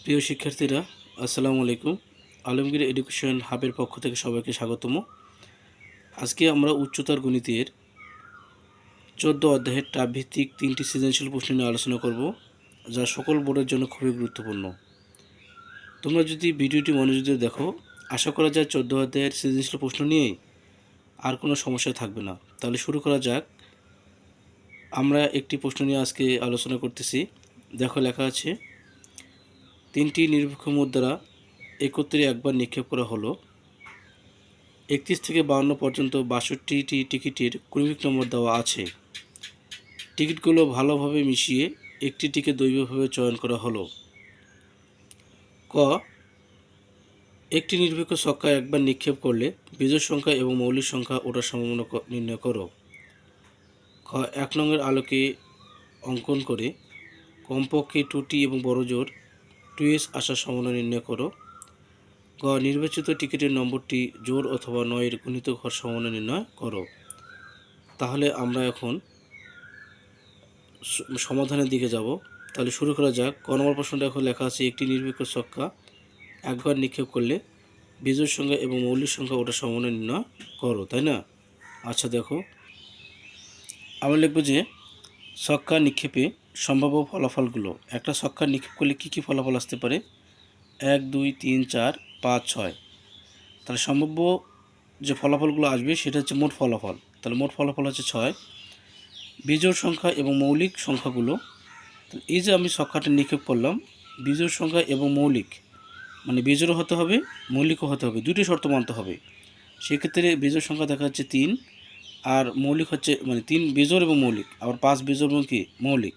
প্রিয় শিক্ষার্থীরা, আসসালামু আলাইকুম। আলমগীর এডুকেশন হাবের পক্ষ থেকে সবাইকে স্বাগতম। আজকে আমরা উচ্চতর গণিতের 14 অধ্যায়ের টাপ ভিত্তিক 3টি সৃজনশীল প্রশ্ন নিয়ে আলোচনা করব, যা সকল বোর্ডের জন্য খুবই গুরুত্বপূর্ণ। তোমরা যদি ভিডিওটি মনোযোগ দিয়ে দেখো, আশা করা যায় 14 অধ্যায়ের সৃজনশীল প্রশ্ন নিয়ে আর কোনো সমস্যা থাকবে না। তাহলে শুরু করা যাক। আমরা একটি প্রশ্ন নিয়ে আজকে আলোচনা করতেছি। দেখো, লেখা আছে 3টি নিরপেক্ষ মুদ্রা একত্রে একবার নিক্ষেপ করা হলো। 31 থেকে 52 পর্যন্ত 62টি টিকিটের ক্রমিক নম্বর দেওয়া আছে। টিকিটগুলো ভালোভাবে মিশিয়ে একটি টিকিট দৈবভাবে চয়ন করা হলো। ক, একটি নিরপেক্ষ ছক্কা একবার নিক্ষেপ করলে বিজোড় সংখ্যা এবং মৌলিক সংখ্যা ওঠার সম্ভাবনা নির্ণয় করো। খ, 1 নংয়ের আলোকে অঙ্কন করে কমপক্ষে 2টি এবং বড়জোর 2s আসার সম্ভাবনা নির্ণয় করো। গ, নির্বাচিত টিকিটের নম্বরটি জোড় অথবা 9-এর গুণিতক হওয়ার সম্ভাবনা নির্ণয় করো। তাহলে আমরা এখন সমাধানের দিকে যাব। তাহলে শুরু করা যাক। ক নম্বর প্রশ্নটা এখন লেখা আছে, একটি নিরপেক্ষ ছক্কা একবার নিক্ষেপ করলে বিজোড় সংখ্যা এবং মৌলিক সংখ্যা ওটার সম্ভাবনা নির্ণয় করো, তাই না? আচ্ছা, দেখো, আমরা লিখব যে ছক্কা নিক্ষেপে সম্ভাব্য ফলাফলগুলো। একটা ছক্কা নিক্ষেপ করলে কী কী ফলাফল আসতে পারে? 1, 2, 3, 4, 5, 6। তাহলে সম্ভাব্য যে ফলাফলগুলো আসবে সেটা হচ্ছে মোট ফলাফল। তাহলে মোট ফলাফল হচ্ছে 6। বিজোড় সংখ্যা এবং মৌলিক সংখ্যাগুলো, এই যে আমি ছক্কাটা নিক্ষেপ করলাম, বিজোড় সংখ্যা এবং মৌলিক, মানে বিজোড়ও হতে হবে, মৌলিকও হতে হবে, দুটি শর্ত মানতে হবে। সেক্ষেত্রে বিজোড় সংখ্যা দেখা যাচ্ছে 3, আর মৌলিক হচ্ছে মানে 3 বিজোড় এবং মৌলিক, আবার 5 বিজোড় এবং কি মৌলিক।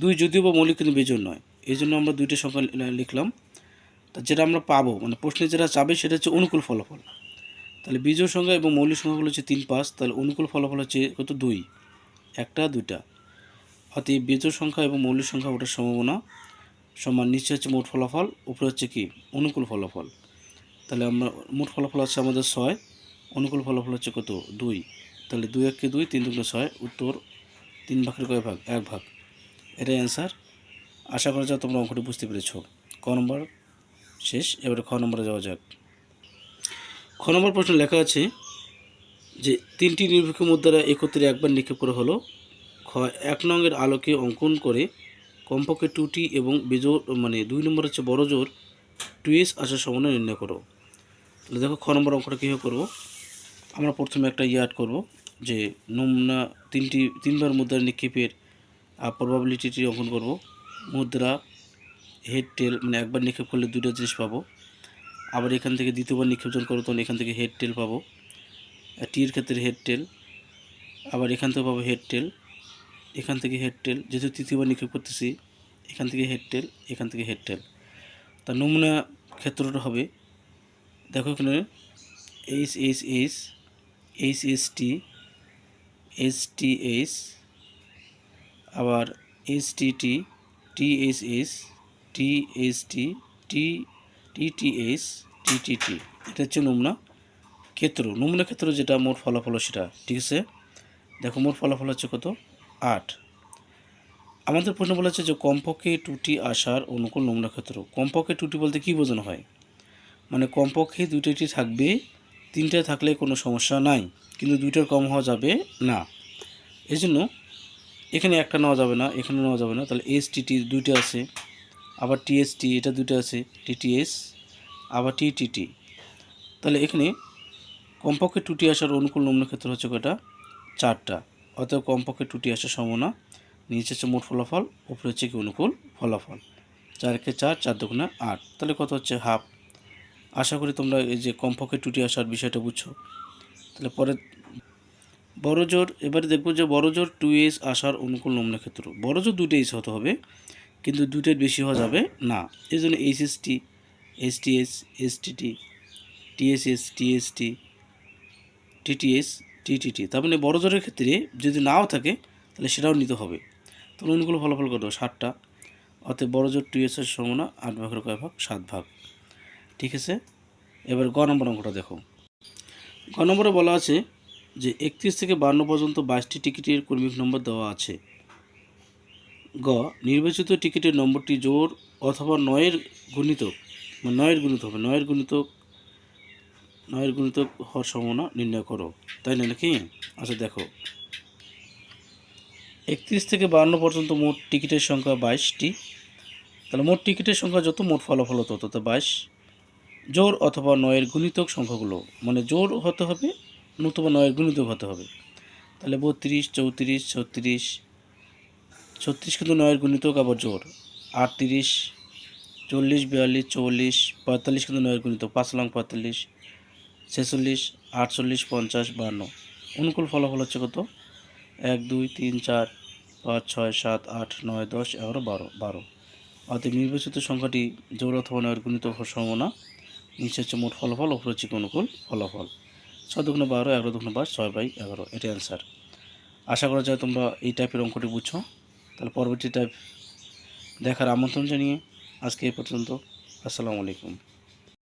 2 যদিও বা মৌলিক কিন্তু বিজোড় নয়, এই জন্য আমরা দুইটা সংখ্যা লিখলাম। তা যেটা আমরা পাবো, মানে প্রশ্নে যেটা চাবে সেটা হচ্ছে অনুকূল ফলাফল। তাহলে বিজোড় সংখ্যা এবং মৌলিক সংখ্যাগুলো হচ্ছে 3, 5, তাহলে অনুকূল ফলাফল হচ্ছে কত? 2, একটা দুইটা। অতএব বিজোড় সংখ্যা এবং মৌলিক সংখ্যা ওঠার সম্ভাবনা সমান নিচে হচ্ছে মোট ফলাফল, উপরে হচ্ছে কি অনুকূল ফলাফল। তাহলে আমরা মোট ফলাফল আছে আমাদের 6, অনুকূল ফলাফল হচ্ছে কত? 2। তাহলে 2 1 2, 3 2 6, উত্তর 3 ভাগের কয় ভাগ? 1 ভাগ। এটাই অ্যান্সার। আশা করা যায় তোমরা অঙ্কটি বুঝতে পেরেছো। ক নম্বর শেষ, এবারে খ নম্বরে যাওয়া যাক। খ নম্বর প্রশ্ন লেখা আছে যে 3টি নিরপেক্ষ মুদ্রা একত্রে একবার নিক্ষেপ করা হলো। খ, 1 নংয়ের আলোকে অঙ্কন করে কমপক্ষে 2টি এবং বিজোড় মানে 2 নম্বর হচ্ছে বড় জোর 2s আসার সম্ভাবনা নির্ণয় করো। তাহলে দেখো, খ নম্বর অঙ্কটা কীভাবে করবো। আমরা প্রথমে একটা অ্যাড করব যে নমুনা 3বার মুদ্রা নিক্ষেপের প্রবাবিলিটিটি অঙ্কন করব। মুদ্রা হেড টেল, মানে একবার নিক্ষেপ করলে দুটো জিনিস পাবো। আবার এখান থেকে দ্বিতীয়বার নিক্ষেপ যখন করবো তখন এখান থেকে হেড টেল পাবো, টি এর ক্ষেত্রে হেড টেল। আবার এখান থেকে পাবো হেড টেল, এখান থেকে হেড টেল, যেহেতু তৃতীয়বার নিক্ষেপ করতেছি এখান থেকে হেড টেল, এখান থেকে হেড টেল। তার নমুনা ক্ষেত্রটা হবে, দেখো এখানে H H H, H S T, H T H, আবার H T T, T H H, T H T, T T T H, T T T. এটা হচ্ছে নমুনা ক্ষেত্র। নমুনা ক্ষেত্র যেটা মোট ফলাফল সেটা, ঠিক আছে। দেখো, মোট ফলাফল হচ্ছে কত? 8। আমাদের প্রশ্ন বলা হচ্ছে যে কমপক্ষে 2টি আসার অনুকূল নমুনা ক্ষেত্র। কমপক্ষে 2টি বলতে কী বোঝানো হয়? মানে কমপক্ষে 2টি থাকবে, 3টে থাকলে কোনো সমস্যা নাই, কিন্তু 2টার কম হওয়া যাবে না। এই জন্য এখানে একটা নেওয়া যাবে না, এখানে নেওয়া যাবে না। তাহলে এস টি 2টা আছে, আবার টিএসটি এটা 2টা আছে, টিটিএস, আবার টিটিটি। তাহলে এখানে কমপক্ষে 2টি আসার অনুকূল নমুনা ক্ষেত্র হচ্ছে কয়টা? 4টা। অতএব কমপক্ষে 2টি আসার সম্ভাবনা, নিচে হচ্ছে মোট ফলাফল, উপরে হচ্ছে কি অনুকূল ফলাফল। 4 কে 4, 4 দুগুণে 8, তাহলে কত হচ্ছে? হাফ। আশা করি তোমরা এই যে কমপক্ষে 2টি আসার বিষয়টা বুঝছো। তাহলে পরে বড়জোর, এবারে দেখব যে বড়জোর 2s আসার অনুকূল নমুনা ক্ষেত্র। বড়জোর 2টা এস হতে হবে, কিন্তু 2টার বেশি হওয়া যাবে না। এই জন্য HST, STS, STT, TSS, TST, TTS, TTT. তার মানে বড়জোরের ক্ষেত্রে যদি নাও থাকে তাহলে সেটাও নিতে হবে। তাহলে অনুকূল ফলাফল কত? 7টা। অতএব বড়জোর 2s এর সম্ভাবনা 8 ভাগের কয় ভাগ? 7 ভাগ। ঠিক আছে। এবার গ নম্বর অঙ্কটা দেখো। গ নম্বরে বলা আছে যে 31 থেকে 52 পর্যন্ত 22টি টিকিটের ক্রমিক নম্বর দেওয়া আছে। গ, নির্বাচিত টিকিটের নম্বরটি জোড় অথবা 9-এর গুণিতক, মানে 9-এর গুণিতক হবে, 9-এর গুণিতক হওয়ার সম্ভাবনা নির্ণয় করো, তাই না নাকি? আচ্ছা দেখো, 31 থেকে 52 পর্যন্ত মোট টিকিটের সংখ্যা 22টি। তাহলে মোট টিকিটের সংখ্যা যত, মোট ফলাফল তত, তো 22 জোড় অথবা 9-এর গুণিতক সংখ্যাগুলো, মানে জোড় হতে হবে নতুবা 9-এর গুণিতক হতে হবে। তাহলে 32, 34, 36, 36 কিন্তু 9-এর গুণিতক আবার জোড়, 38, 40, 42, 44, 45 কিন্তু 9-এর গুণিতক, 5 লং 45, 46, 48, 50, 52। অনুকূল ফলাফল হচ্ছে কত? 1, 2, 3, 4, 5, 6, 7, 8, 9, 10, 11, 12। অতএব নির্বাচিত সংখ্যাটি জোড় অথবা 9-এর গুণিতক হওয়ার সম্ভাবনা নিচে হচ্ছে মোট ফলাফল, অপর হচ্ছে অনুকূল ফলাফল। 6 দুগুণে 12, 11 দুগুণে 22, 6/11, এটাই অ্যান্সার। আশা করা যায় তোমরা এই টাইপের অঙ্কটি বুঝছো। তাহলে পরবর্তী টাইপ দেখার আমন্ত্রণ জানিয়ে আজকে এই পর্যন্ত। আসসালামু আলাইকুম।